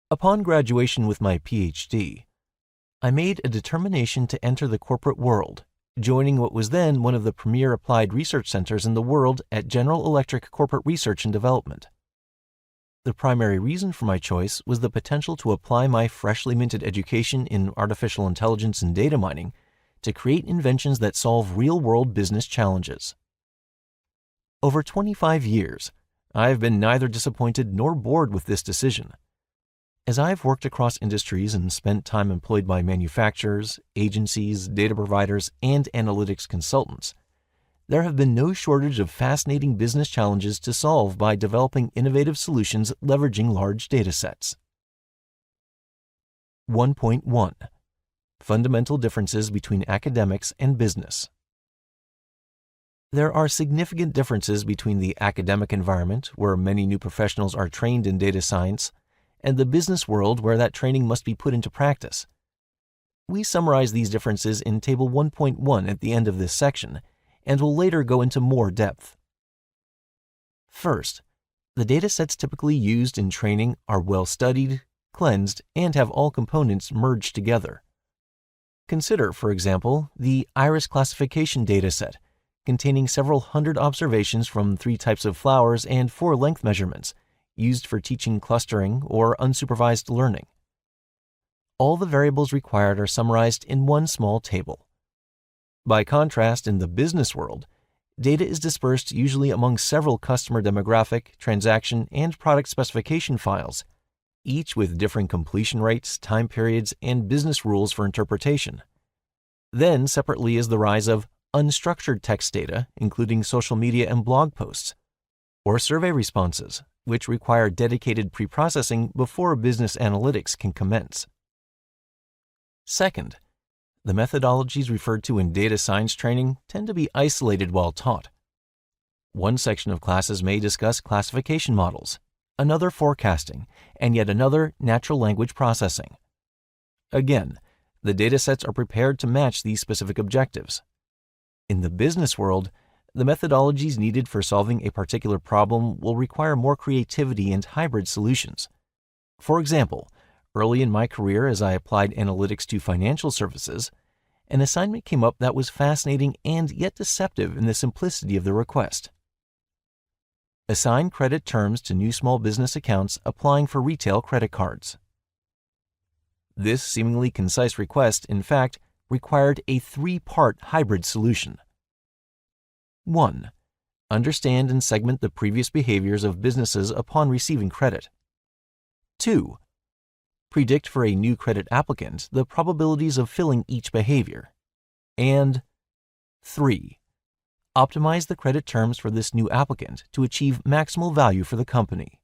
Upon graduation with my PhD, I made a determination to enter the corporate world, joining what was then one of the premier applied research centers in the world at General Electric Corporate Research and Development. The primary reason for my choice was the potential to apply my freshly minted education in artificial intelligence and data mining to create inventions that solve real-world business challenges. Over 25 years, I have been neither disappointed nor bored with this decision. As I've worked across industries and spent time employed by manufacturers, agencies, data providers, and analytics consultants, there have been no shortage of fascinating business challenges to solve by developing innovative solutions leveraging large data sets. 1.1 Fundamental differences between academics and business. There are significant differences between the academic environment, where many new professionals are trained in data science, and the business world where that training must be put into practice. We summarize these differences in Table 1.1 at the end of this section, and will later go into more depth. First, the data sets typically used in training are well studied, cleansed, and have all components merged together. Consider, for example, the iris classification dataset, containing several hundred observations from 3 types of flowers and 4 length measurements, used for teaching clustering or unsupervised learning. All the variables required are summarized in one small table. By contrast, in the business world, data is dispersed usually among several customer demographic, transaction, and product specification files, each with differing completion rates, time periods, and business rules for interpretation. Then, separately, is the rise of unstructured text data, including social media and blog posts, or survey responses, which require dedicated pre-processing before business analytics can commence. Second, the methodologies referred to in data science training tend to be isolated while taught. One section of classes may discuss classification models, another forecasting, and yet another natural language processing. Again, the datasets are prepared to match these specific objectives. In the business world, the methodologies needed for solving a particular problem will require more creativity and hybrid solutions. For example, early in my career as I applied analytics to financial services, an assignment came up that was fascinating and yet deceptive in the simplicity of the request. Assign credit terms to new small business accounts applying for retail credit cards. This seemingly concise request, in fact, required a 3-part hybrid solution. 1. Understand and segment the previous behaviors of businesses upon receiving credit. 2. Predict for a new credit applicant the probabilities of filling each behavior. And 3. Optimize the credit terms for this new applicant to achieve maximal value for the company.